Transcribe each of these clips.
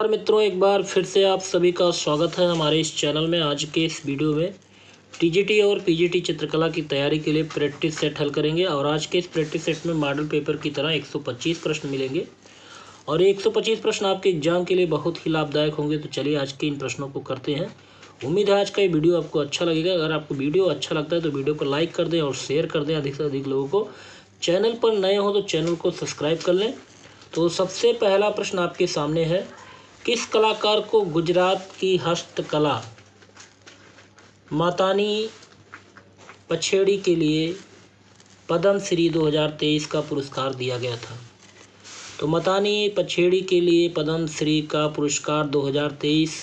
मित्रों, एक बार फिर से आप सभी का स्वागत है हमारे इस चैनल में। आज के इस वीडियो में टीजीटी और पीजीटी चित्रकला की तैयारी के लिए प्रैक्टिस सेट हल करेंगे। और आज के इस प्रैक्टिस सेट में मॉडल पेपर की तरह 125 प्रश्न मिलेंगे और ये 125 प्रश्न आपके एग्जाम के लिए बहुत ही लाभदायक होंगे। तो चलिए आज के इन प्रश्नों को करते हैं। उम्मीद है आज का ये वीडियो आपको अच्छा लगेगा। अगर आपको वीडियो अच्छा लगता है तो वीडियो को लाइक कर दें और शेयर कर दें अधिक से अधिक लोगों को। चैनल पर नए हो तो चैनल को सब्सक्राइब कर लें। तो सबसे पहला प्रश्न आपके सामने है, किस कलाकार को गुजरात की हस्तकला मातानी पछेड़ी के लिए पद्म श्री 2023 का पुरस्कार दिया गया था? तो मातानी पछेड़ी के लिए पद्म श्री का पुरस्कार 2023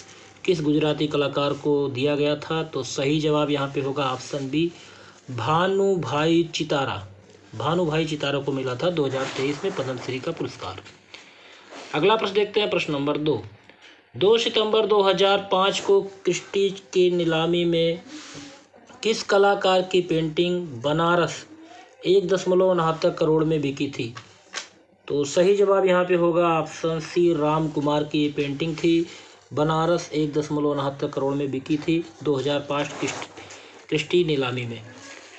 किस गुजराती कलाकार को दिया गया था? तो सही जवाब यहाँ पे होगा ऑप्शन बी, भानुभाई चितारा। भानुभाई चितारा को मिला था 2023 में पद्म श्री का पुरस्कार। अगला प्रश्न देखते हैं, प्रश्न नंबर 2 सितंबर 2005 को क्रिस्टी की नीलामी में किस कलाकार की पेंटिंग बनारस 1.69 करोड़ में बिकी थी? तो सही जवाब यहाँ पे होगा ऑप्शन सी, राम कुमार की पेंटिंग थी। बनारस 1.69 करोड़ में बिकी थी 2005 क्रिस्टी नीलामी में।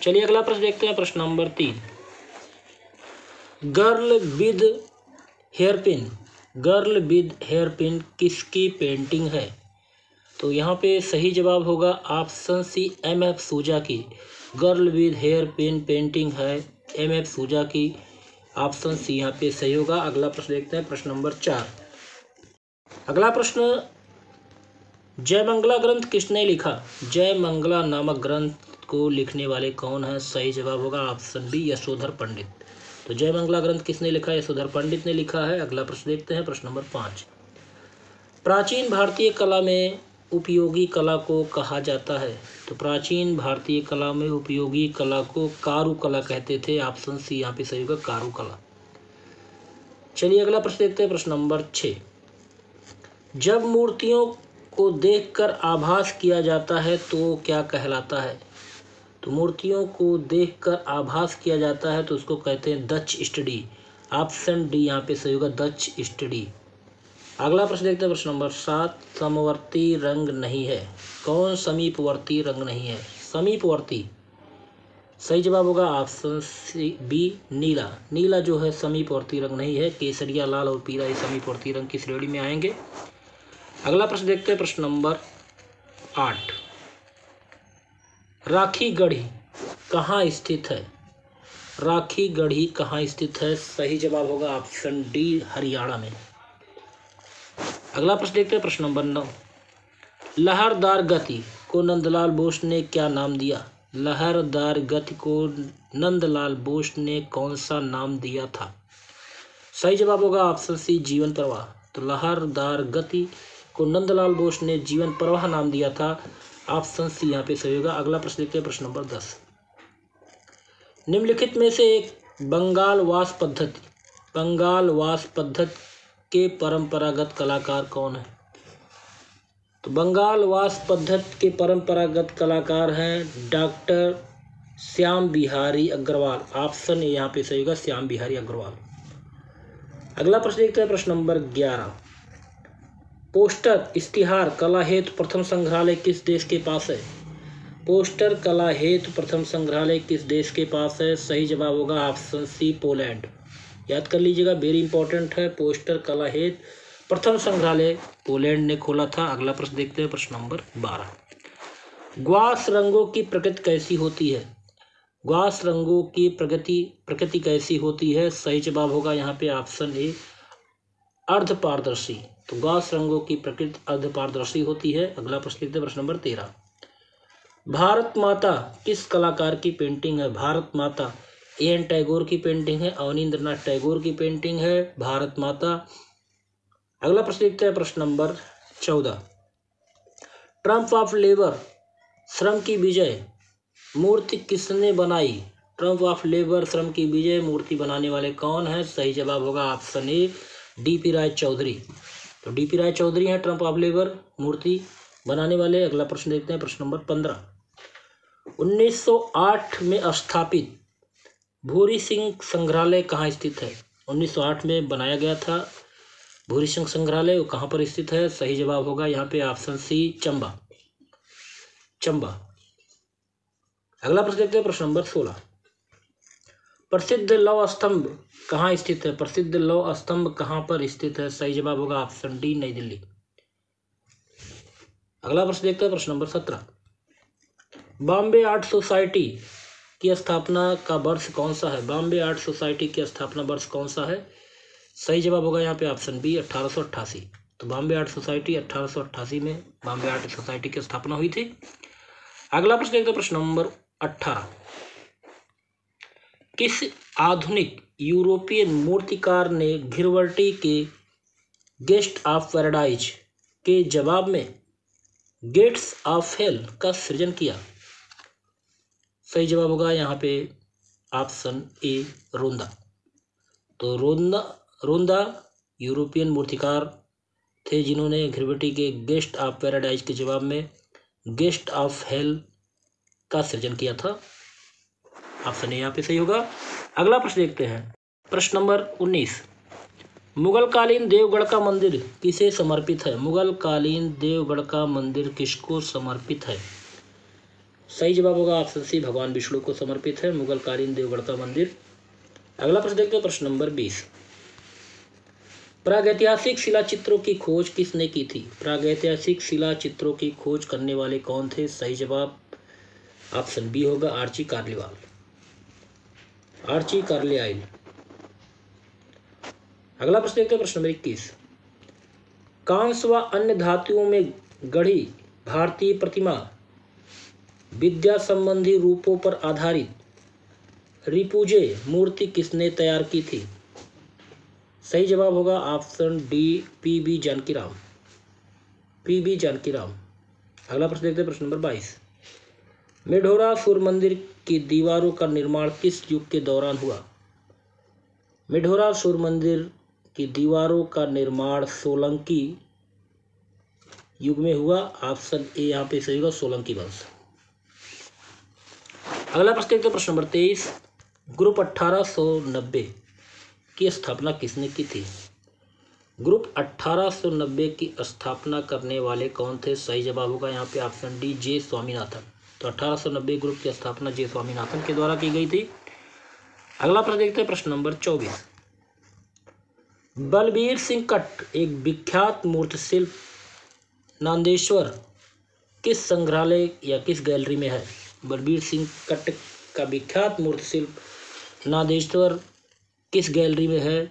चलिए अगला प्रश्न देखते हैं, प्रश्न नंबर 3, गर्ल विद हेयरपिन किसकी पेंटिंग है? तो यहाँ पे सही जवाब होगा ऑप्शन सी, एम.एफ. सूजा की। गर्ल विद हेयरपिन पेंटिंग है एम.एफ. सूजा की। ऑप्शन सी यहाँ पे सही होगा। अगला प्रश्न देखते हैं, प्रश्न नंबर 4। अगला प्रश्न, जयमंगला ग्रंथ किसने लिखा? जयमंगला नामक ग्रंथ को लिखने वाले कौन है? सही जवाब होगा ऑप्शन बी, यशोधर पंडित। तो जयमंगला ग्रंथ किसने लिखा? यशोधर पंडित ने लिखा है। अगला प्रश्न देखते हैं, प्रश्न नंबर 5। प्राचीन भारतीय कला में उपयोगी कला को कहा जाता है? तो प्राचीन भारतीय कला में उपयोगी कला को कारुकला कहते थे। ऑप्शन सी यहाँ पे सही होगा, कारुकला। चलिए अगला प्रश्न देखते हैं, प्रश्न नंबर 6। जब मूर्तियों को देखकर आभास किया जाता है तो क्या कहलाता है? तो मूर्तियों को देखकर आभास किया जाता है तो उसको कहते हैं डच स्टडी। ऑप्शन डी यहाँ पे सही होगा, डच स्टडी। अगला प्रश्न देखते हैं, प्रश्न नंबर 7। समवर्ती रंग नहीं है, कौन समीपवर्ती रंग नहीं है? समीपवर्ती, सही जवाब होगा ऑप्शन सी बी, नीला। नीला जो है समीपवर्ती रंग नहीं है। केसरिया, लाल और पीला ये समीपवर्ती रंग की श्रेणी में आएंगे। अगला प्रश्न देखते हैं, प्रश्न नंबर 8। राखी गढ़ी कहाँ स्थित है? राखी गढ़ी कहाँ स्थित है? सही जवाब होगा ऑप्शन डी, हरियाणा में। अगला प्रश्न देखते हैं, प्रश्न नंबर 9। लहरदार गति को नंदलाल बोस ने क्या नाम दिया? लहरदार गति को नंदलाल बोस ने कौन सा नाम दिया था? सही जवाब होगा ऑप्शन सी, जीवन प्रवाह। तो लहरदार गति को नंदलाल बोस ने जीवन प्रवाह नाम दिया था। ऑप्शन सी यहाँ पे सही होगा। अगला प्रश्न देखते हैं, प्रश्न नंबर 10। निम्नलिखित में से एक बंगाल वास पद्धति के परंपरागत कलाकार कौन है? तो बंगाल वास पद्धति के परंपरागत कलाकार हैं doctor Shyam Bihari Agrawal. Option A यहाँ पे सही होगा, श्याम बिहारी अग्रवाल। अगला प्रश्न देखते हैं, प्रश्न नंबर 11। पोस्टर इश्तिहार कला हेतु प्रथम संग्रहालय किस देश के पास है? पोस्टर कला हेतु प्रथम संग्रहालय किस देश के पास है? सही जवाब होगा ऑप्शन सी, पोलैंड। याद कर लीजिएगा, वेरी इंपॉर्टेंट है। पोस्टर कला हेतु प्रथम संग्रहालय पोलैंड ने खोला था। अगला प्रश्न देखते हैं, प्रश्न नंबर 12। ग्वास रंगों की प्रकृति कैसी होती है? ग्वास रंगों की प्रकृति कैसी होती है? सही जवाब होगा यहाँ पे ऑप्शन ए, अर्धपारदर्शी। तो ग्वास रंगों की प्रकृति अर्धपारदर्शी होती है। अगला प्रश्न देखते हैं, प्रश्न नंबर 13। भारत माता किस कलाकार की पेंटिंग है? भारत माता A.N. टैगोर की पेंटिंग है, अवनींद्रनाथ टैगोर की पेंटिंग है भारत माता। अगला प्रश्न देखते हैं, प्रश्न नंबर 14। ट्रम्प ऑफ लेबर श्रम की विजय मूर्ति किसने बनाई? ट्रम्प ऑफ लेबर श्रम की विजय मूर्ति बनाने वाले कौन है? सही जवाब होगा ऑप्शन ए, डी.पी. राय चौधरी। तो डी.पी. राय चौधरी हैं ट्रम्प ऑफ लेबर मूर्ति बनाने वाले। अगला प्रश्न देखते हैं, प्रश्न नंबर 15। 1908 में स्थापित भूरी सिंह संग्रहालय कहाँ स्थित है? 1908 में बनाया गया था भूरी सिंह संग्रहालय वो कहाँ पर स्थित है? सही जवाब होगा यहाँ पे ऑप्शन सी, चंबा। चंबा। अगला प्रश्न देखते हैं, प्रश्न नंबर 16। प्रसिद्ध लौह स्तंभ कहाँ स्थित है? प्रसिद्ध लौह स्तंभ कहाँ पर स्थित है? सही जवाब होगा ऑप्शन डी, नई दिल्ली। अगला प्रश्न देखते हैं, प्रश्न नंबर 17। बॉम्बे आर्ट सोसाइटी की स्थापना का वर्ष कौन सा है? बॉम्बे आर्ट सोसाइटी की स्थापना वर्ष कौन सा है? सही जवाब होगा यहाँ पे ऑप्शन बी, 1888। तो बॉम्बे आर्ट सोसाइटी 1888 में बॉम्बे आर्ट सोसाइटी की स्थापना हुई थी। अगला प्रश्न देखते हैं, प्रश्न नंबर 18। किस आधुनिक यूरोपियन मूर्तिकार ने घिरवटी के गेस्ट ऑफ पैराडाइज के जवाब में गेट्स ऑफ हेल का सृजन किया? सही जवाब होगा यहाँ पे ऑप्शन ए, रोंदा। तो रोंदा यूरोपियन मूर्तिकार थे जिन्होंने घिरवटी के गेस्ट ऑफ पैराडाइज के जवाब में गेस्ट ऑफ हेल का सृजन किया था। ऑप्शन ए यहाँ पे सही होगा। अगला प्रश्न देखते हैं, प्रश्न नंबर 19। मुगलकालीन देवगढ़ का मंदिर किसे समर्पित है? मुगलकालीन देवगढ़ का मंदिर किसको समर्पित है? सही जवाब होगा ऑप्शन सी, भगवान विष्णु को समर्पित है मुगलकालीन देवगढ़ का मंदिर। अगला प्रश्न देखते हैं, प्रश्न नंबर 20। प्रागैतिहासिक शिलाचित्रों की खोज किसने की थी? प्रागैतिहासिक शिलाचित्रों की खोज करने वाले कौन थे? सही जवाब ऑप्शन बी होगा, आर्ची कार्लिवाल, आर्ची कार्लियाइल। अगला प्रश्न देखते हैं, प्रश्न नंबर 21। कांस्य व अन्य धातुओं में गढ़ी भारतीय प्रतिमा विद्या संबंधी रूपों पर आधारित रिपुजे मूर्ति किसने तैयार की थी? सही जवाब होगा option D, P B. Janakiram, P B. Janakiram. अगला प्रश्न देखते हैं, प्रश्न नंबर 22। मेढोरा सूर्य मंदिर की दीवारों का निर्माण किस युग के दौरान हुआ? मेढोरा सूर्य मंदिर की दीवारों का निर्माण सोलंकी युग में हुआ। ऑप्शन ए यहाँ पे सही होगा, सोलंकी वंश। अगला प्रश्न देखते हैं, प्रश्न नंबर 23। ग्रुप 1890 की स्थापना किसने की थी? ग्रुप 1890 की स्थापना करने वाले कौन थे? सही जवाब होगा यहाँ पे ऑप्शन डी, जे स्वामीनाथन। तो 1890 ग्रुप की स्थापना जे स्वामीनाथन के द्वारा की गई थी। अगला प्रश्न देखते हैं, प्रश्न नंबर 24। बलबीर सिंह कट्ट एक विख्यात मूर्तिशिल्प नांदेश्वर किस संग्रहालय या किस गैलरी में है? बलबीर सिंह कट्ट का विख्यात मूर्तिशिल्प नांदेश्वर किस गैलरी में है?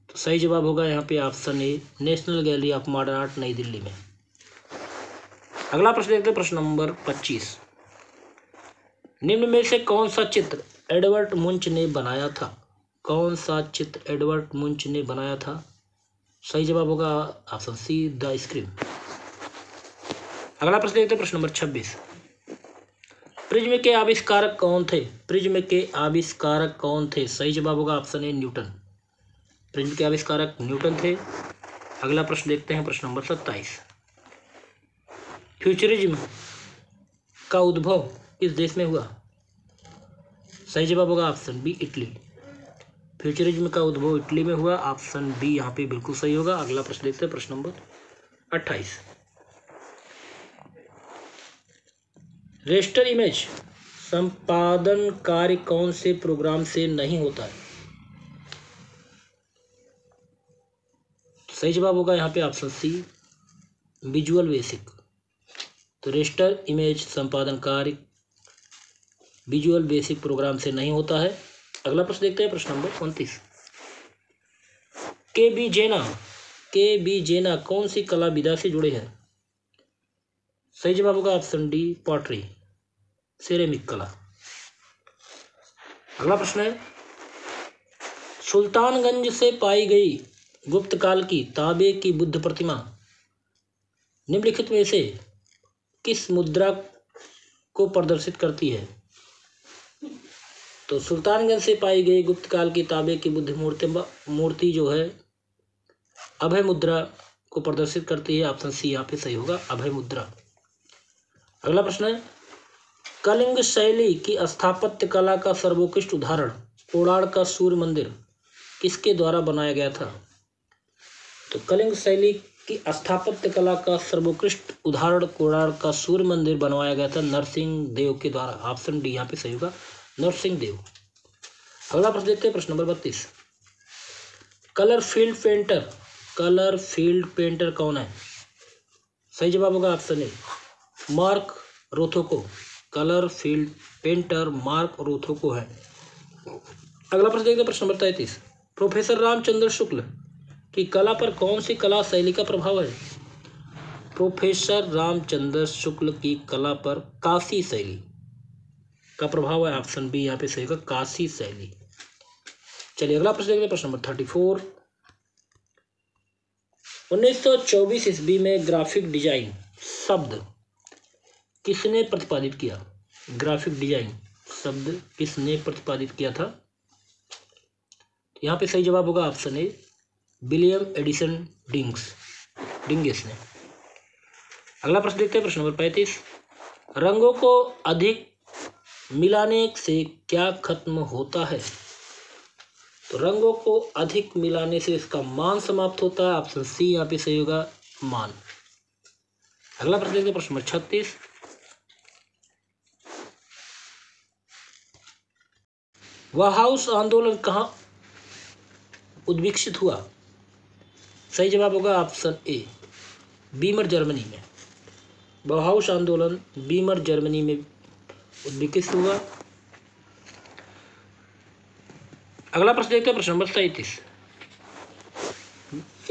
तो सही जवाब होगा यहाँ पे option A, national gallery of modern art, नई दिल्ली में। अगला प्रश्न देखते हैं, प्रश्न नंबर 25। निम्न में से कौन सा चित्र एडवर्ड मुंच ने बनाया था? कौन सा चित्र एडवर्ड मुंच ने बनाया था? सही जवाब होगा ऑप्शन सी, द स्क्रीन। अगला प्रश्न देखते हैं, प्रश्न नंबर 26। प्रिज्म के आविष्कारक कौन थे? प्रिज्म के आविष्कारक कौन थे? सही जवाब होगा ऑप्शन ए, न्यूटन। प्रिज्म के आविष्कारक न्यूटन थे। अगला प्रश्न देखते हैं, प्रश्न नंबर 27। फ्यूचरिज्म का उद्भव किस देश में हुआ? सही जवाब होगा ऑप्शन बी, इटली। फ्यूचरिज्म का उद्भव इटली में हुआ। ऑप्शन बी यहाँ पे बिल्कुल सही होगा। अगला प्रश्न देखते हैं, प्रश्न नंबर 28। रेस्टर इमेज संपादन कार्य कौन से प्रोग्राम से नहीं होता है? सही जवाब होगा यहाँ पे ऑप्शन सी, विजुअल बेसिक। तो रेस्टर इमेज संपादन कार्य विजुअल बेसिक प्रोग्राम से नहीं होता है। अगला प्रश्न देखते हैं, प्रश्न नंबर 29। के बी जेना कौन सी कला विधा से जुड़े हैं? सही जवाब होगा ऑप्शन डी, पॉटरी, सेरेमिक कला। अगला प्रश्न है, सुल्तानगंज से पाई गई गुप्त काल की तांबे की बुद्ध प्रतिमा निम्नलिखित में से किस मुद्रा को प्रदर्शित करती है? तो सुल्तानगंज से पाई गई गुप्त काल की तांबे की बुद्ध मूर्ति जो है अभय मुद्रा को प्रदर्शित करती है। ऑप्शन सी यहाँ पे सही होगा, अभय मुद्रा। अगला प्रश्न है, कलिंग शैली की स्थापत्य कला का सर्वोत्कृष्ट उदाहरण कोणार्क का सूर्य मंदिर किसके द्वारा बनाया गया था? तो कलिंग शैली की स्थापत्य कला का सर्वोत्कृष्ट उदाहरण कोणार्क का सूर्य मंदिर बनवाया गया था नरसिंह देव के द्वारा। ऑप्शन डी यहाँ पे सही होगा, नरसिंह देव। अगला प्रश्न देखते हैं, प्रश्न नंबर 32। कलर फील्ड पेंटर कौन है? सही जवाब होगा option A, Mark Rothko. Colour field painter Mark Rothko है। अगला प्रश्न देखते हैं, प्रश्न नंबर 33। प्रोफेसर रामचंद्र शुक्ल की कला पर कौन सी कला शैली का प्रभाव है? प्रोफेसर रामचंद्र शुक्ल की कला पर काशी शैली का प्रभाव है। ऑप्शन बी यहाँ पे सही होगा, काशी शैली। चलिए अगला प्रश्न देखते हैं, प्रश्न नंबर 34। 1924 ईस्वी में ग्राफिक डिजाइन शब्द किसने प्रतिपादित किया? ग्राफिक डिजाइन शब्द किसने प्रतिपादित किया था? यहाँ पे सही जवाब होगा ऑप्शन ए, विलियम एडिसन डिंगेस ने। अगला प्रश्न देखते हैं, प्रश्न नंबर 35। रंगों को अधिक मिलाने से क्या खत्म होता है? तो रंगों को अधिक मिलाने से इसका मान समाप्त होता है। ऑप्शन सी यहाँ पे सही होगा, मान। अगला प्रश्न देखते हैं, प्रश्न नंबर 36। बहाउस आंदोलन कहाँ उद्विकसित हुआ? सही जवाब होगा ऑप्शन ए, वीमर जर्मनी में। बहाउस आंदोलन वीमर जर्मनी में उद्विकसित हुआ। अगला प्रश्न देखते हैं, प्रश्न नंबर 37।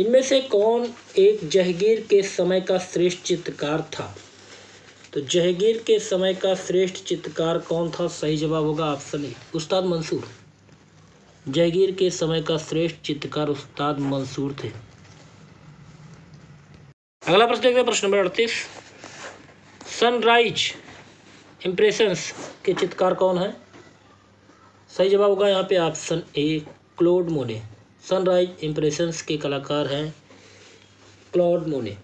इनमें से कौन एक जहांगीर के समय का श्रेष्ठ चित्रकार था? तो जहांगीर के समय का श्रेष्ठ चित्रकार कौन था? सही जवाब होगा ऑप्शन ए, उस्ताद मंसूर। जहांगीर के समय का श्रेष्ठ चित्रकार उस्ताद मंसूर थे। अगला प्रश्न देखते हैं, प्रश्न नंबर 38। सनराइज इंप्रेशंस के चित्रकार कौन है? सही जवाब होगा यहाँ पे ऑप्शन ए, क्लॉड मोने। सनराइज इंप्रेशंस के कलाकार हैं क्लॉड मोने।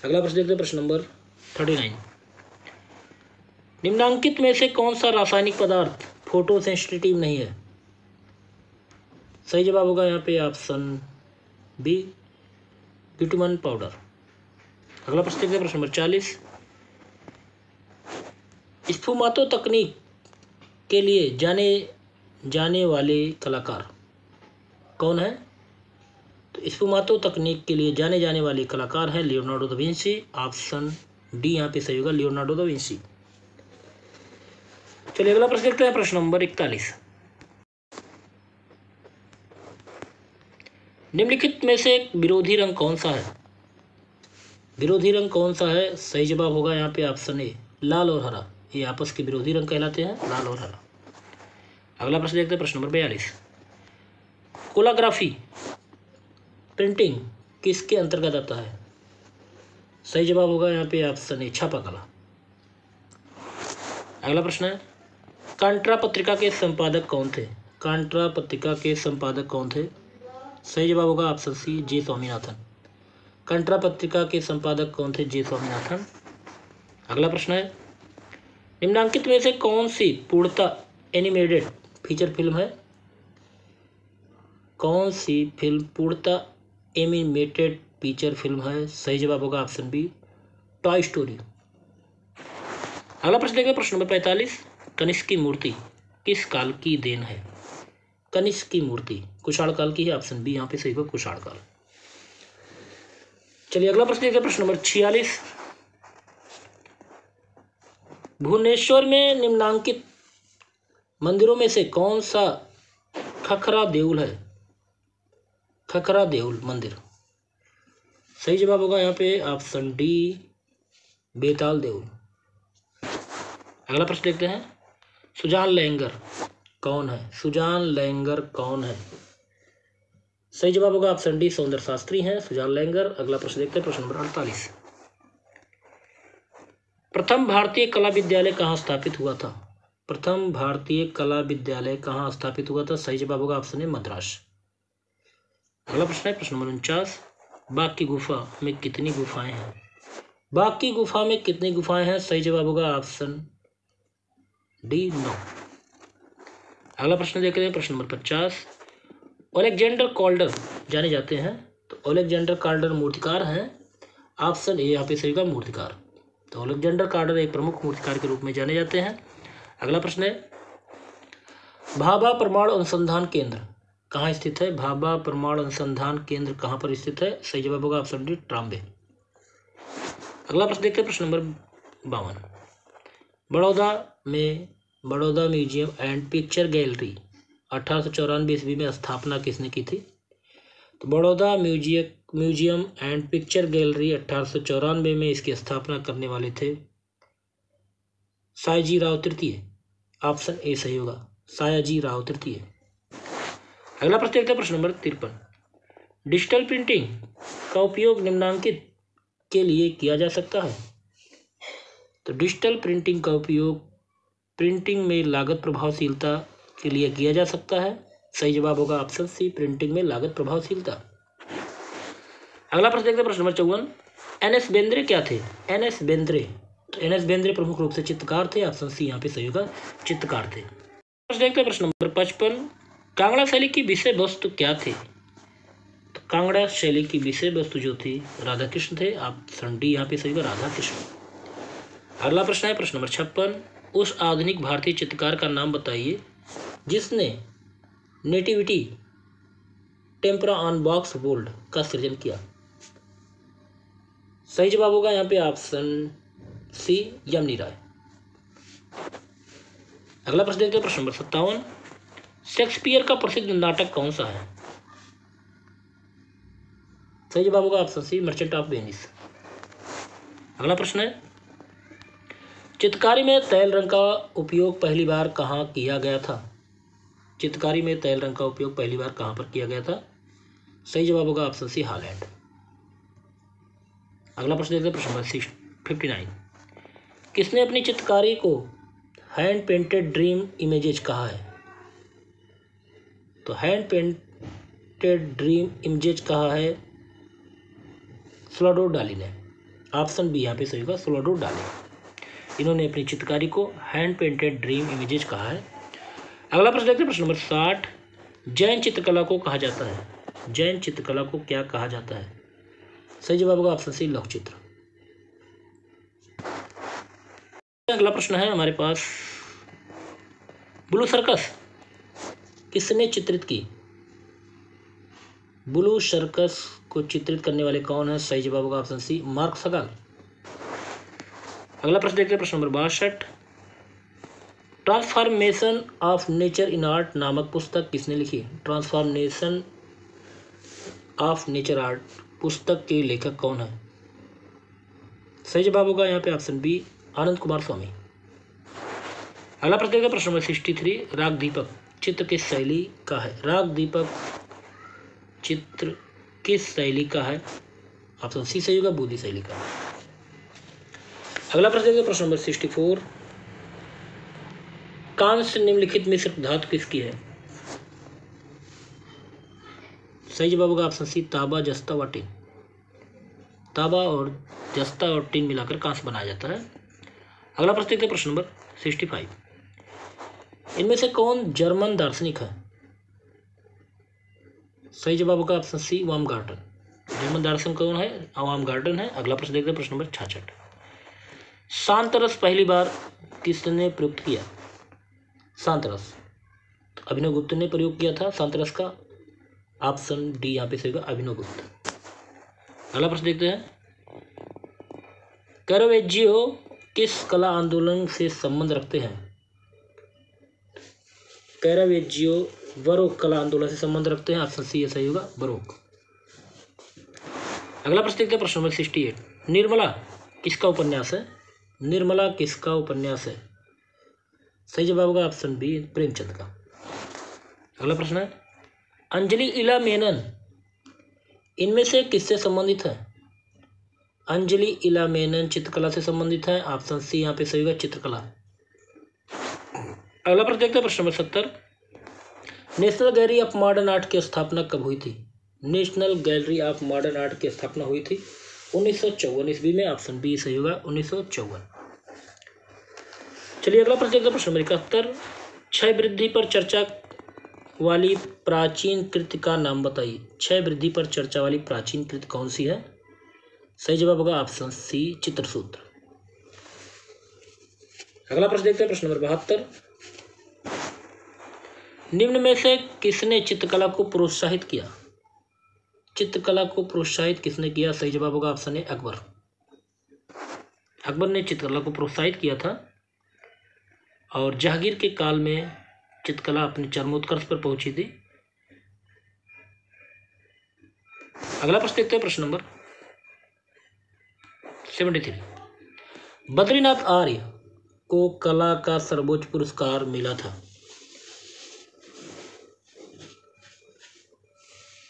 अगला प्रश्न देखते हैं, प्रश्न नंबर 39। निम्नांकित में से कौन सा रासायनिक पदार्थ फोटो सेंसिटिव नहीं है? सही जवाब होगा यहाँ पे ऑप्शन बी, बिटुमन पाउडर। अगला प्रश्न देखते हैं, प्रश्न नंबर 40। स्फुमातो तकनीक के लिए जाने वाले कलाकार कौन है? तो स्फुमातो तकनीक के लिए जाने वाले कलाकार हैं Leonardo da Vinci. Option D यहाँ पे सही होगा, लियोनार्डो दा विंची। चलिए अगला प्रश्न देखते हैं, प्रश्न नंबर 41। निम्नलिखित में से विरोधी रंग कौन सा है? विरोधी रंग कौन सा है? सही जवाब होगा यहाँ पे ऑप्शन ए, लाल और हरा। ये आपस के विरोधी रंग कहलाते हैं, लाल और हरा। अगला प्रश्न देखते हैं, प्रश्न नंबर 42। कोलाग्राफी प्रिंटिंग किसके अंतर्गत आता है? सही जवाब होगा यहाँ पे ऑप्शन ए, छापा कला। अगला प्रश्न है, कांट्रा पत्रिका के संपादक कौन थे? कांट्रा पत्रिका के संपादक कौन थे? सही जवाब होगा ऑप्शन सी, जे स्वामीनाथन। कांट्रा पत्रिका के संपादक कौन थे? जे स्वामीनाथन। अगला प्रश्न है, निम्नांकित में से कौन सी पूर्णतः एनिमेटेड फीचर फिल्म है? कौन सी फिल्म पूर्णतः एनिमेटेड फीचर फिल्म है? सही जवाब होगा ऑप्शन बी, टॉय स्टोरी। अगला प्रश्न देखिए, प्रश्न नंबर 45। कनिष्क की मूर्ति किस काल की देन है? कनिष्क की मूर्ति कुषाण काल की है। ऑप्शन बी यहाँ पे सही होगा, कुषाण काल। चलिए अगला प्रश्न देखिए, प्रश्न नंबर 46। भुवनेश्वर में निम्नांकित मंदिरों में से कौन सा खखरा देउल है? खखरा देउल मंदिर। सही जवाब होगा यहाँ पे ऑप्शन डी, बेताल देउल। अगला प्रश्न देखते हैं, सुजान लैंगर कौन है? सुजान लैंगर कौन है? सही जवाब होगा ऑप्शन डी, सौंदर्य शास्त्री हैं सुजान लैंगर। अगला प्रश्न देखते हैं, प्रश्न नंबर 48। प्रथम भारतीय कला विद्यालय कहाँ स्थापित हुआ था? प्रथम भारतीय कला विद्यालय कहाँ स्थापित हुआ था? सही जवाब होगा ऑप्शन ए, मद्रास। अगला प्रश्न है, प्रश्न नंबर 49। बाघ की गुफा में कितनी गुफाएं हैं? बाघ की गुफा में कितनी गुफाएं हैं? सही जवाब होगा ऑप्शन डी, 9। अगला प्रश्न देख रहे हैं, प्रश्न नंबर 50। अलेक्जेंडर कॉल्डर जाने जाते हैं, तो ओलेक्जेंडर कार्डर मूर्तिकार हैं? ऑप्शन ए यहाँ पे सही होगा मूर्तिकार। तो ओलेक्जेंडर कार्डर एक प्रमुख मूर्तिकार के रूप में जाने जाते हैं। अगला प्रश्न है भाभा परमाणु अनुसंधान केंद्र कहाँ स्थित है? भाभा परमाणु अनुसंधान केंद्र कहाँ पर स्थित है? सही जवाब होगा ऑप्शन डी ट्राम्बे। अगला प्रश्न देखते हैं, प्रश्न number 52। Baroda museum and picture gallery 1894 ईस्वी में स्थापना किसने की थी? तो Baroda museum and picture gallery 1894 में इसकी स्थापना करने वाले थे सायाजी राव तृतीय। ऑप्शन ए सही होगा, सायाजी राव तृतीय। अगला प्रश्न देखते हैं, प्रश्न नंबर 53। डिजिटल प्रिंटिंग का उपयोग निम्नलिखित के लिए किया जा सकता है? तो डिजिटल प्रिंटिंग का उपयोग प्रिंटिंग में लागत प्रभावशीलता के लिए किया जा सकता है। सही जवाब होगा ऑप्शन सी, प्रिंटिंग में लागत प्रभावशीलता। अगला प्रश्न देखते हैं, प्रश्न नंबर 54। एन.एस. बेंद्रे क्या थे? एन.एस. बेंद्रे, तो एन.एस. बेंद्रे प्रमुख रूप से चित्रकार थे। ऑप्शन सी यहाँ पे सही होगा, चित्रकार थे। प्रश्न देखते हैं, प्रश्न नंबर 55। कांगड़ा शैली की विषय वस्तु क्या थी? तो कांगड़ा शैली की विषय वस्तु जो थी राधा कृष्ण थे। ऑप्शन डी यहाँ पे सही होगा, राधा कृष्ण। अगला प्रश्न है प्रश्न नंबर 56। उस आधुनिक भारतीय चित्रकार का नाम बताइए जिसने nativity tempera on box board का सृजन किया। सही जवाब होगा यहाँ पे ऑप्शन सी, यमनी राय। अगला प्रश्न देखते हैं, प्रश्न नंबर 57। शेक्सपियर का प्रसिद्ध नाटक कौन सा है? सही जवाब होगा option C, merchant of Venice. अगला प्रश्न है चित्रकारी में तैल रंग का उपयोग पहली बार कहाँ किया गया था? चित्रकारी में तैल रंग का उपयोग पहली बार कहाँ पर किया गया था? सही जवाब होगा ऑप्शन सी, हॉलैंड। अगला प्रश्न देखते हैं, प्रश्न नंबर 59। किसने अपनी चित्रकारी को हैंड पेंटेड ड्रीम इमेजेस कहा है? तो हैंड पेंटेड ड्रीम इमेजेस कहा है सल्वाडोर डाली ने। ऑप्शन बी यहाँ पे सही होगा, सल्वाडोर डाली। इन्होंने अपनी चित्रकारी को हैंड पेंटेड ड्रीम इमेजेस कहा है। अगला प्रश्न देखते हैं, प्रश्न नंबर 60। जैन चित्रकला को कहा जाता है? जैन चित्रकला को क्या कहा जाता है? सही जवाब होगा ऑप्शन सी, लौह चित्र। अगला प्रश्न है हमारे पास, ब्लू सर्कस किसने चित्रित की? ब्लू सर्कस को चित्रित करने वाले कौन है? सही जवाब होगा ऑप्शन सी, मार्क सगाल। अगला प्रश्न देखते हैं, प्रश्न number 62। Transformation of nature in art नामक पुस्तक किसने लिखी? ट्रांसफॉर्मेशन ऑफ नेचर आर्ट पुस्तक के लेखक कौन है? सही जवाब होगा यहाँ पे ऑप्शन बी, आनंद कुमार स्वामी। अगला प्रश्न देखते हैं, प्रश्न नंबर 63। राग दीपक चित्र किस शैली का है? राग दीपक चित्र किस शैली का है? ऑप्शन सी सही होगा, बूंदी शैली का। अगला प्रश्न देखते हैं, प्रश्न नंबर 64। कांस्य निम्नलिखित में से धातु किसकी है? सही जवाब होगा ऑप्शन सी, तांबा, जस्ता व टिन। तांबा और जस्ता और टिन मिलाकर कांस्य बनाया जाता है। अगला प्रश्न देखते हैं, प्रश्न नंबर 65। इनमें से कौन जर्मन दार्शनिक है? सही जवाब होगा ऑप्शन सी, वार्मगार्टन। जर्मन दार्शनिक कौन है? वार्मगार्टन है। अगला प्रश्न देखते हैं, प्रश्न नंबर 66। शांत रस पहली बार किसने प्रयुक्त किया? शांत रस अभिनव गुप्त ने प्रयोग किया था शांत रस का। ऑप्शन डी यहाँ पे सही होगा, अभिनव गुप्त। अगला प्रश्न देखते हैं, कैरावेजियो किस कला आंदोलन से संबंध रखते हैं? कैरावेजियो बरोक कला आंदोलन से संबंध रखते हैं। ऑप्शन सी सही होगा, बरोक। अगला प्रश्न देखते हैं, प्रश्न नंबर 68। निर्मला किसका उपन्यास है? निर्मला किसका उपन्यास है? सही जवाब होगा ऑप्शन बी, प्रेमचंद का। अगला प्रश्न है, अंजलि इला मेनन इनमें से किससे संबंधित है? अंजलि इला मेनन चित्रकला से संबंधित है। ऑप्शन सी यहाँ पे सही होगा, चित्रकला। अगला प्रश्न देखते हैं, प्रश्न number 70। National gallery of modern art की स्थापना कब हुई थी? National gallery of modern art की स्थापना हुई थी 1954 ईस्वी में। ऑप्शन बी सही होगा, 1954। चलिए अगला प्रश्न देखते हैं, प्रश्न नंबर 71। क्षय वृद्धि पर चर्चा वाली प्राचीन कृति का नाम बताइए। क्षय वृद्धि पर चर्चा वाली प्राचीन कृति कौन सी है? सही जवाब होगा ऑप्शन सी, चित्रसूत्र। अगला प्रश्न देखते हैं, प्रश्न नंबर 72। निम्न में से किसने चित्रकला को प्रोत्साहित किया? चित्रकला को प्रोत्साहित किसने किया? सही जवाब होगा ऑप्शन ए, अकबर। अकबर ने चित्रकला को प्रोत्साहित किया था और जहांगीर के काल में चित्रकला अपने चरमोत्कर्ष पर पहुंची थी। अगला प्रश्न देखते हैं, प्रश्न नंबर 73। बद्रीनाथ आर्य को कला का सर्वोच्च पुरस्कार मिला था।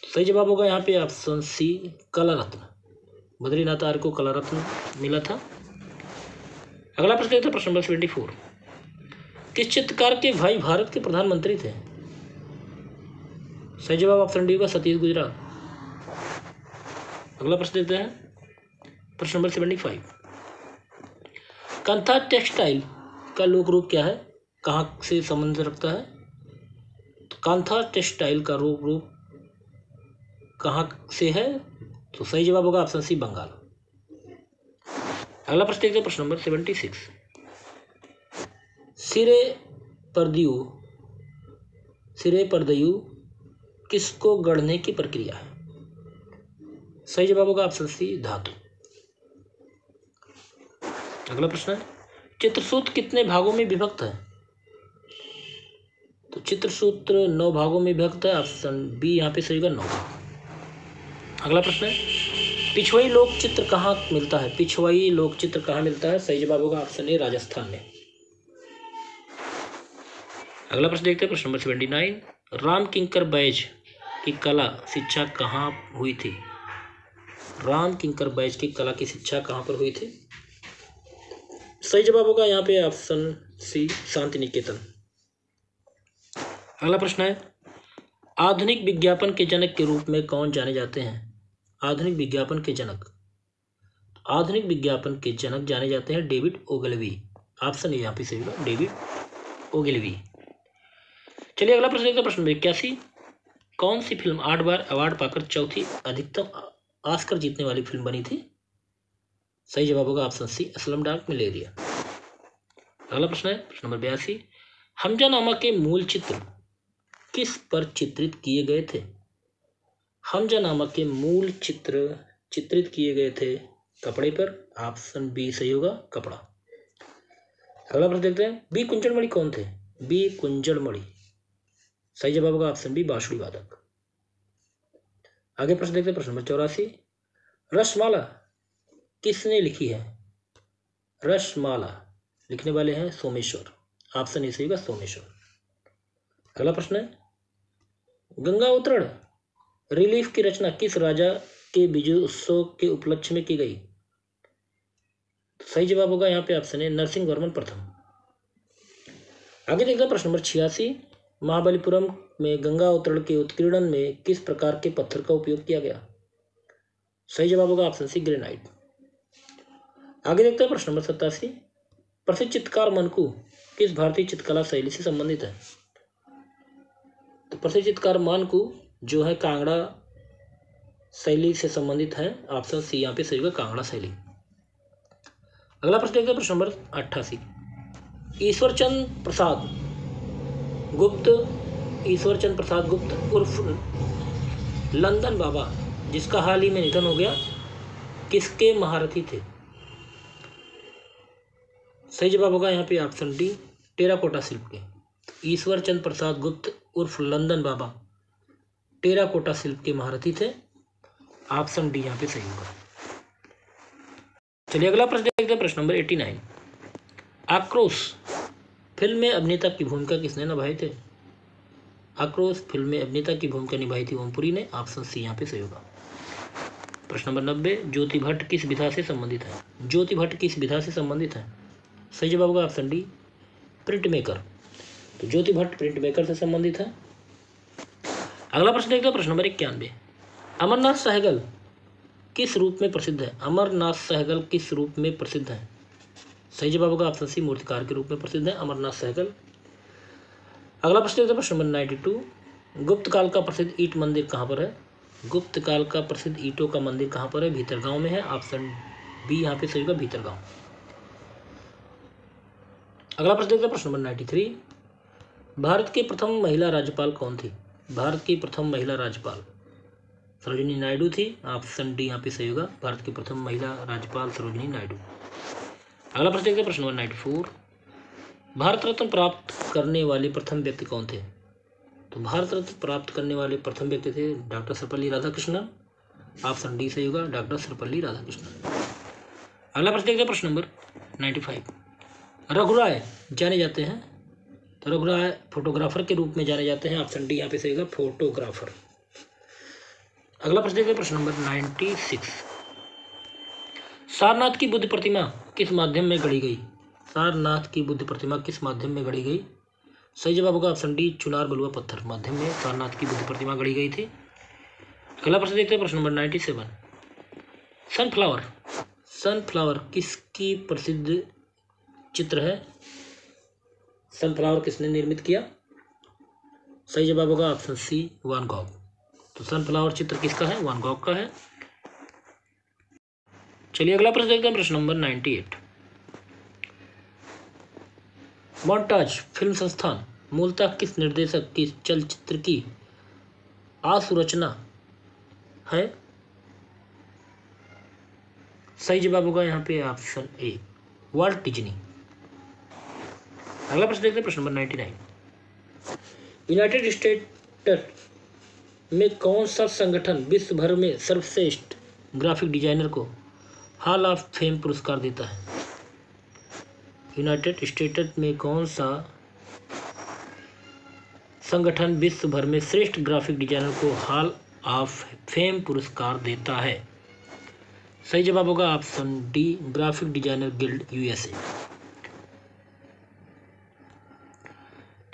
सही जवाब होगा यहाँ पे ऑप्शन सी, कला रत्न। बद्रीनाथ आर्य को कला रत्न मिला था। अगला प्रश्न देखते हैं, प्रश्न नंबर 74। किस चित्रकार के भाई भारत के प्रधानमंत्री थे? सही जवाब ऑप्शन डी होगा, सतीश गुजराल। अगला प्रश्न देखते हैं, प्रश्न नंबर 75। कांथा टेक्सटाइल का लोक रूप क्या है? कहाँ से संबंध रखता है? तो कांथा टेक्सटाइल का लोक रूप कहाँ से है? तो सही जवाब होगा ऑप्शन सी, बंगाल। अगला प्रश्न देखते हैं, प्रश्न नंबर 76। सिरे परदयु किसको गढ़ने की प्रक्रिया है? सही जवाब होगा ऑप्शन सी, धातु। अगला प्रश्न है, चित्रसूत्र कितने भागों में विभक्त है? तो चित्रसूत्र 9 भागों में विभक्त है। ऑप्शन बी यहाँ पे सही होगा, 9 भाग। अगला प्रश्न है, पिछवाई लोक चित्र कहाँ मिलता है? पिछवाई लोक चित्र कहाँ मिलता है? सही जवाब होगा ऑप्शन ए, राजस्थान में। अगला प्रश्न देखते हैं, प्रश्न नंबर 79। राम किंकर बैज की कला शिक्षा कहाँ हुई थी? राम किंकर बैज की कला की शिक्षा कहाँ पर हुई थी? सही जवाब होगा यहाँ पे ऑप्शन सी, शांति निकेतन। अगला प्रश्न है, आधुनिक विज्ञापन के जनक के रूप में कौन जाने जाते हैं? आधुनिक विज्ञापन के जनक, आधुनिक विज्ञापन के जनक जाने जाते हैं डेविड ओगेलवी। ऑप्शन ए यहाँ पे सही होगा, डेविड ओगेलवी। चलिए अगला प्रश्न देखते हैं, प्रश्न 81। कौन सी फिल्म 8 बार अवार्ड पाकर चौथी अधिकतम ऑस्कर जीतने वाली फिल्म बनी थी? सही जवाब होगा ऑप्शन सी, स्लमडॉग मिलियनेयर। अगला प्रश्न है, प्रश्न नंबर 82। हमजानामा के मूल चित्र किस पर चित्रित किए गए थे? हमजानामा के मूल चित्र चित्रित किए गए थे कपड़े पर। ऑप्शन बी सही होगा, कपड़ा। अगला प्रश्न देखते हैं, बी कुंजड़मणि कौन थे? बी कुंजड़मणि, सही जवाब होगा ऑप्शन बी, बांसुरी वादक। आगे प्रश्न देखते हैं, प्रश्न नंबर 84। रसमाला किसने लिखी है? रसमाला लिखने वाले हैं सोमेश्वर। ऑप्शन ए सही होगा, सोमेश्वर। अगला प्रश्न है, गंगा उत्तरण रिलीफ की रचना किस राजा के विजय उत्सव के उपलक्ष्य में की गई? सही जवाब होगा यहाँ पे ऑप्शन है, नरसिंह वर्मन प्रथम। आगे देखते हैं, प्रश्न नंबर 86। महाबलीपुरम में गंगा उत्तरण के उत्कीर्णन में किस प्रकार के पत्थर का उपयोग किया गया? सही जवाब होगा ऑप्शन सी, ग्रेनाइट। आगे देखते हैं, प्रश्न नंबर 87। प्रसिद्ध चित्रकार मनकू किस भारतीय चित्रकला शैली से संबंधित है? तो प्रसिद्ध चित्रकार मनकू जो है कांगड़ा शैली से संबंधित है। ऑप्शन सी यहाँ पे सही होगा, कांगड़ा शैली। अगला प्रश्न देखते हैं, प्रश्न नंबर 88। ईश्वरचंद प्रसाद गुप्त उर्फ लंदन बाबा, जिसका हाल ही में निधन हो गया, किसके महारथी थे? सही जवाब होगा यहाँ पे ऑप्शन डी, टेराकोटा शिल्प के। ईश्वरचंद प्रसाद गुप्त उर्फ लंदन बाबा टेराकोटा शिल्प के महारथी थे। ऑप्शन डी यहाँ पे सही होगा। चलिए अगला प्रश्न देखते हैं, प्रश्न नंबर 89। आक्रोश फिल्म में अभिनेता की भूमिका किसने निभाई थे? आक्रोश फिल्म में अभिनेता की भूमिका निभाई थी ओमपुरी ने। ऑप्शन सी यहाँ पे सही होगा। प्रश्न नंबर 90। ज्योति भट्ट किस विधा से संबंधित है? ज्योति भट्ट किस विधा से संबंधित है? सही जवाब होगा ऑप्शन डी, प्रिंट मेकर। तो ज्योति भट्ट प्रिंट मेकर से संबंधित है। अगला प्रश्न देखते हैं, प्रश्न नंबर 91। अमरनाथ सहगल किस रूप में प्रसिद्ध है? अमरनाथ सहगल किस रूप में प्रसिद्ध है? सही जवाब होगा ऑप्शन सी, मूर्तिकार के रूप में प्रसिद्ध है अमरनाथ सहगल। अगला प्रश्न देखते हैं, प्रश्न नंबर 92। गुप्त काल का प्रसिद्ध ईंट मंदिर कहाँ पर है? गुप्त काल का प्रसिद्ध ईंटों का मंदिर कहाँ पर है? भीतरगांव में है। ऑप्शन बी यहाँ पे सही होगा, भीतरगांव। अगला प्रश्न देखते हैं, प्रश्न नंबर 93। भारत की प्रथम महिला राज्यपाल कौन थी? भारत की प्रथम महिला राज्यपाल सरोजिनी नायडू थी। ऑप्शन डी यहाँ पे सही होगा, भारत की प्रथम महिला राज्यपाल सरोजिनी नायडू। अगला प्रश्न देखते हैं, प्रश्न नंबर 94। भारत रत्न प्राप्त करने वाले प्रथम व्यक्ति कौन थे? तो भारत रत्न प्राप्त करने वाले प्रथम व्यक्ति थे doctor Sarvepalli Radhakrishnan. Option D सही होगा, डॉक्टर सर्वपल्ली राधाकृष्णन। अगला प्रश्न देखते हैं, प्रश्न नंबर 95। रघुराय जाने जाते हैं, तो रघुराय फोटोग्राफर के रूप में जाने जाते हैं। ऑप्शन डी यहाँ पे सही होगा, फोटोग्राफर। अगला प्रश्न देखते हैं, प्रश्न नंबर 96। सारनाथ की बुद्ध प्रतिमा किस माध्यम में गढ़ी गई? सारनाथ की बुद्ध प्रतिमा किस माध्यम में गढ़ी गई? सही जवाब होगा ऑप्शन डी, चुनार बलुआ पत्थर माध्यम में सारनाथ की बुद्ध प्रतिमा गढ़ी गई थी। अगला प्रश्न देखते हैं, प्रश्न नंबर 97। सनफ्लावर, सनफ्लावर किसकी प्रसिद्ध चित्र है? सनफ्लावर किसने निर्मित किया? सही जवाब होगा ऑप्शन सी, वान गॉग। तो सनफ्लावर चित्र किसका है? वान गॉग का है। चलिए अगला प्रश्न देखते हैं, प्रश्न नंबर 98। मोन्टाज फिल्म संस्थान मूलतः किस निर्देशक की चलचित्र की आशुरचना है? सही जवाब होगा यहाँ पे ऑप्शन ए, वाल्ट डिज्नी। अगला प्रश्न देखते हैं, प्रश्न नंबर 99। यूनाइटेड स्टेट्स में कौन सा संगठन विश्व भर में सर्वश्रेष्ठ ग्राफिक डिजाइनर को हॉल ऑफ फेम पुरस्कार देता है? यूनाइटेड स्टेट्स में कौन सा संगठन विश्व भर में श्रेष्ठ ग्राफिक डिजाइनर को हॉल ऑफ फेम पुरस्कार देता है? सही जवाब होगा option D, graphic designer guild USA.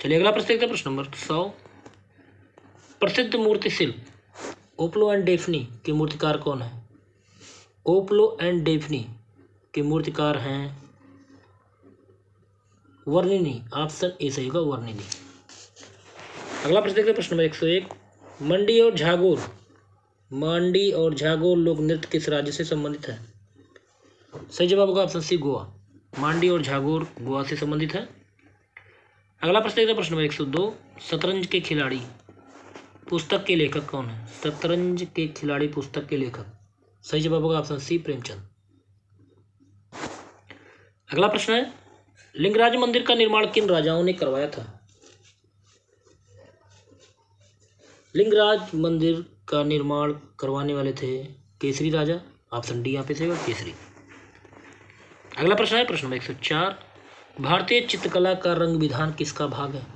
चलिए अगला प्रश्न देखते हैं, प्रश्न नंबर 100। प्रसिद्ध मूर्ति शिल्प ओप्लो एंड डेफनी के मूर्तिकार कौन है? ओप्लो एंड डेफनी के मूर्तिकार हैं वर्णिनी। ऑप्शन ए सही होगा, वर्णिनी। अगला प्रश्न देखते हैं, प्रश्न नंबर 101। मंडी और झागोर, मांडी और झागोर लोक नृत्य किस राज्य से संबंधित है? सही जवाब होगा ऑप्शन सी, गोवा। मांडी और झागोर गोवा से संबंधित है। अगला प्रश्न देखते हैं, प्रश्न नंबर 102। शतरंज के खिलाड़ी पुस्तक के लेखक कौन है? शतरंज के खिलाड़ी पुस्तक के लेखक, सही जवाब होगा ऑप्शन सी, प्रेमचंद। अगला प्रश्न है, लिंगराज मंदिर का निर्माण किन राजाओं ने करवाया था? लिंगराज मंदिर का निर्माण करवाने वाले थे केसरी राजा। ऑप्शन डी यहाँ पे सही होगा, केसरी। अगला प्रश्न है, प्रश्न नंबर 104। भारतीय चित्रकला का रंग विधान किसका भाग है?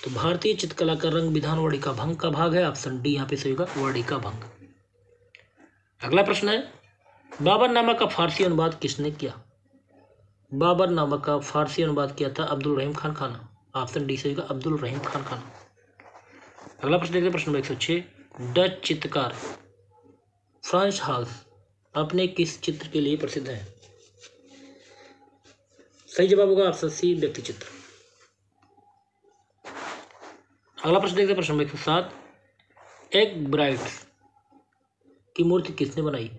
तो भारतीय चित्रकला का रंग विधान वर्णिका भंग का भाग है। ऑप्शन डी यहाँ पे सही होगा, वर्णिका भंग। अगला प्रश्न है, बाबरनामा का फारसी अनुवाद किसने किया? बाबरनामा का फारसी अनुवाद किया था अब्दुल रहीम खान खाना। ऑप्शन डी सही होगा, अब्दुल रहीम खान खाना। अगला प्रश्न देखते हैं, प्रश्न नंबर 106। डच चित्रकार फ्रांस हाल्स अपने किस चित्र के लिए प्रसिद्ध है? सही जवाब होगा ऑप्शन सी, व्यक्ति चित्र। अगला प्रश्न देखते हैं, प्रश्न नंबर 107। एक ब्राइड्स की मूर्ति किसने बनाई?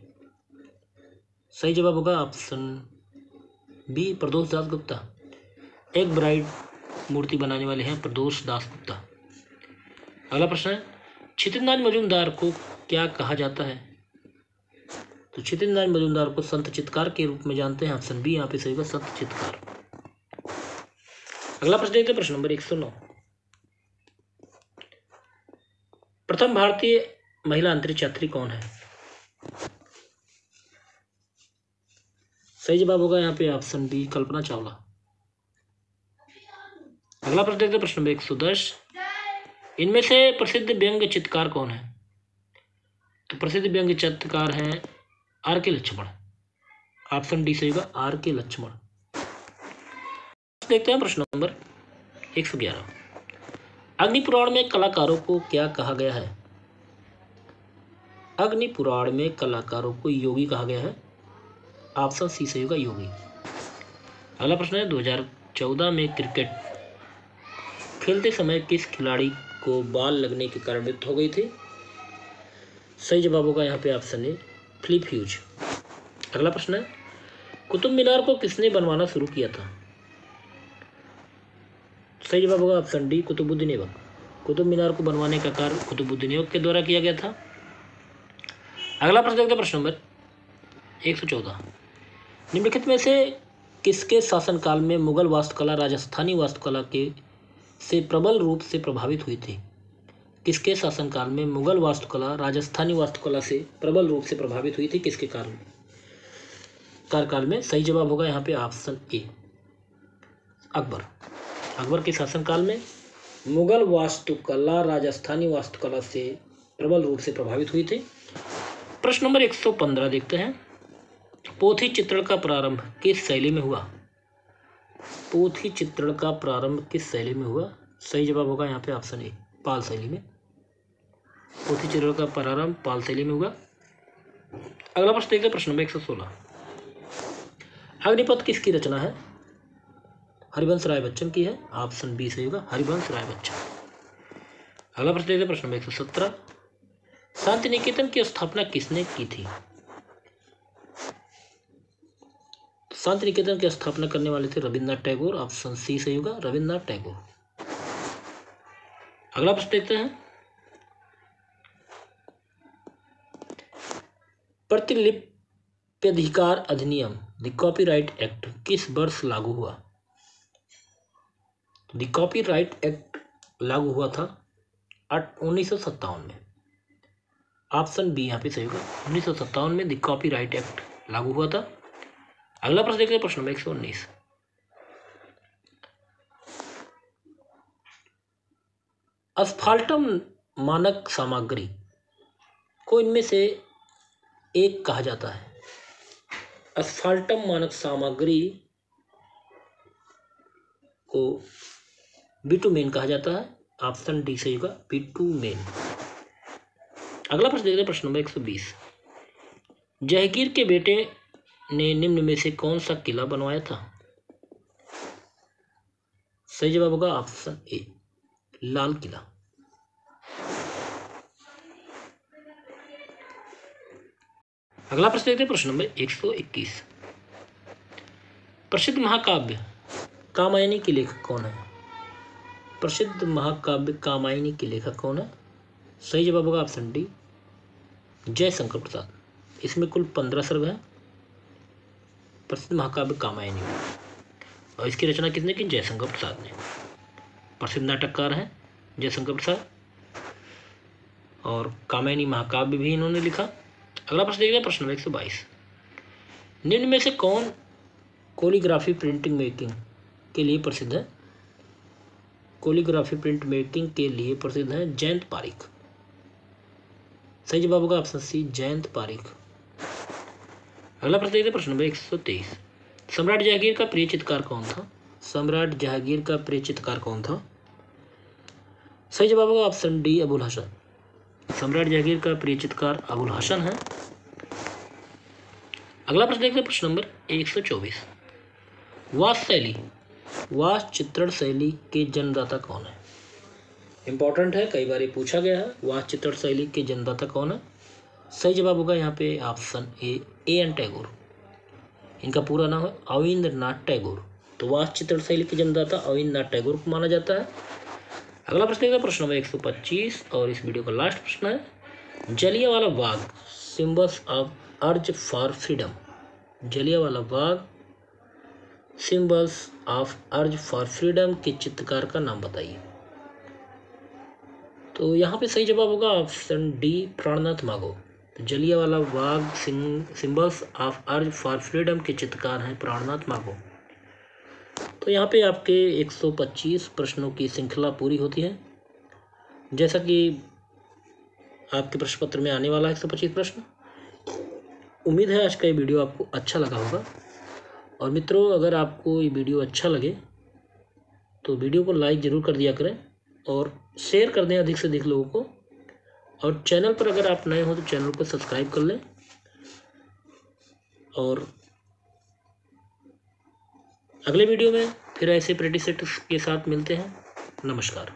सही जवाब होगा ऑप्शन बी, प्रदोष दास गुप्ता। एक ब्राइड मूर्ति बनाने वाले हैं प्रदोष दास गुप्ता। अगला प्रश्न है, क्षितिज मजूमदार को क्या कहा जाता है? तो क्षितिज मजूमदार को संत चित्रकार के रूप में जानते हैं। ऑप्शन बी यहाँ पे सही होगा, संत चित्रकार। अगला प्रश्न देखते हैं, प्रश्न नंबर 109। प्रथम भारतीय महिला अंतरिक्ष यात्री कौन है? सही जवाब होगा यहाँ पे ऑप्शन बी, कल्पना चावला। अगला प्रश्न देखते हैं, प्रश्न नंबर 110। इनमें से प्रसिद्ध व्यंग्य चित्रकार कौन है? तो प्रसिद्ध व्यंग्य चित्रकार हैं आर के लक्ष्मण। ऑप्शन डी सही होगा, आर के लक्ष्मण। देखते हैं प्रश्न नंबर 111। अग्निपुराण में कलाकारों को क्या कहा गया है? अग्निपुराण में कलाकारों को योगी कहा गया है। ऑप्शन सी सही होगा, योगी। अगला प्रश्न है, 2014 में क्रिकेट खेलते समय किस खिलाड़ी को बाल लगने के कारण मृत्यु हो गई थी? सही जवाब होगा यहाँ पे ऑप्शन ए, फिलिप ह्यूज। अगला प्रश्न है, कुतुब मीनार को किसने बनवाना शुरू किया था? सही जवाब होगा ऑप्शन डी, कुतुबुद्दीन ऐबक। कुतुब मीनार को बनवाने का कार्य कुतुबुद्दीन ऐबक के द्वारा किया गया था। अगला प्रश्न देखते हैं, प्रश्न नंबर 114। निम्नलिखित में से किसके शासनकाल में मुगल वास्तुकला राजस्थानी वास्तुकला के से प्रबल रूप से प्रभावित हुई थी? किसके शासनकाल में मुगल वास्तुकला राजस्थानी वास्तुकला से प्रबल रूप से प्रभावित हुई थी? किसके कार्यकाल में? सही जवाब होगा यहाँ पे ऑप्शन ए, अकबर। अकबर के शासनकाल में मुगल वास्तुकला राजस्थानी वास्तुकला से प्रबल रूप से प्रभावित हुई थी। प्रश्न नंबर 115 देखते हैं, पोथी चित्रण का प्रारंभ किस शैली में हुआ? पोथी चित्रण का प्रारंभ किस शैली में हुआ? सही जवाब होगा यहाँ पे ऑप्शन ए, पाल शैली में। पोथी चित्रण का प्रारंभ पाल शैली में हुआ। अगला प्रश्न देखते हैं, प्रश्न नंबर 116। अग्निपथ किसकी रचना है? हरिवंश राय बच्चन की है। ऑप्शन बी सही होगा, हरिवंश राय बच्चन। अगला प्रश्न देखते हैं, प्रश्न नंबर 117। शांति निकेतन की स्थापना किसने की थी? शांति निकेतन की स्थापना करने वाले थे रविन्द्रनाथ टैगोर। ऑप्शन सी सही होगा, रविन्द्रनाथ टैगोर। अगला प्रश्न देखते हैं, प्रतिलिप्यधिकार अधिनियम द कॉपीराइट एक्ट किस वर्ष लागू हुआ? द कॉपीराइट एक्ट लागू हुआ था 1957 में। ऑप्शन बी यहाँ पे सही होगा, 1957 में द कॉपीराइट एक्ट लागू हुआ था। अगला प्रश्न देखते हैं, प्रश्न नंबर 119। असफाल्टम मानक सामग्री को इनमें से एक कहा जाता है। असफाल्टम मानक सामग्री को बिटुमेन कहा जाता है। ऑप्शन डी सही होगा, बिटुमेन। अगला प्रश्न देखते हैं, प्रश्न नंबर 120। जहांगीर के बेटे ने निम्न में से कौन सा किला बनवाया था? सही जवाब होगा ऑप्शन ए, लाल किला। अगला प्रश्न देखते हैं, प्रश्न नंबर 121। प्रसिद्ध महाकाव्य कामायनी के लेखक कौन है? प्रसिद्ध महाकाव्य कामायनी के लेखक कौन है? सही जवाब होगा ऑप्शन डी, जयशंकर प्रसाद। इसमें कुल 15 सर्ग हैं प्रसिद्ध महाकाव्य कामायनी में, और इसकी रचना किसने की? जयशंकर प्रसाद ने। प्रसिद्ध नाटककार हैं जयशंकर प्रसाद, और कामायनी महाकाव्य भी इन्होंने लिखा। अगला प्रश्न देखते हैं, प्रश्न नंबर 122। निम्न में से कौन कोलिग्राफी प्रिंटिंग मेकिंग के लिए प्रसिद्ध है? कोलिग्राफी प्रिंट मेकिंग के लिए प्रसिद्ध है जयंत पारीख। सही जवाब होगा ऑप्शन सी, जयंत पारीख। अगला प्रश्न देखते हैं, प्रश्न नंबर 123। सम्राट जहांगीर का प्रिय चित्रकार कौन था? सम्राट जहांगीर का प्रिय चित्रकार कौन था? सही जवाब होगा ऑप्शन डी, अबुल हसन। सम्राट जहांगीर का प्रिय चित्रकार अबुल हसन है। अगला प्रश्न देखते हैं, प्रश्न नंबर 124। वास्तु चित्रण शैली के जन्मदाता कौन है? इंपॉर्टेंट है, कई बार ये पूछा गया है। वास्तु चित्रण शैली के जन्मदाता कौन है? सही जवाब होगा यहाँ पे ऑप्शन ए, एन टैगोर। इनका पूरा नाम है अविंद्रनाथ टैगोर। तो वास्तु चित्रण शैली के जन्मदाता अविंद्रनाथ टैगोर को माना जाता है। अगला प्रश्न देखते हैं, प्रश्न नंबर 125, और इस वीडियो का लास्ट प्रश्न है, Jallianwala Bagh symbols of urge for freedom. Jallianwala Bagh symbols of urge for freedom के चित्रकार का नाम बताइए। तो यहाँ पे सही जवाब होगा option D, Prannath Mago. Jallianwala Bagh symbols of urge for freedom के चित्रकार हैं प्राणनाथ माघो। तो यहाँ पे आपके 125 प्रश्नों की श्रृंखला पूरी होती है। जैसा कि आपके प्रश्न पत्र में आने वाला है 125 प्रश्न। उम्मीद है आज का ये वीडियो आपको अच्छा लगा होगा। और मित्रों, अगर आपको ये वीडियो अच्छा लगे तो वीडियो को लाइक ज़रूर कर दिया करें और शेयर कर दें अधिक से अधिक लोगों को। और चैनल पर अगर आप नए हो तो चैनल को सब्सक्राइब कर लें। और अगले वीडियो में फिर ऐसे प्रैक्टिस सेट के साथ मिलते हैं। नमस्कार।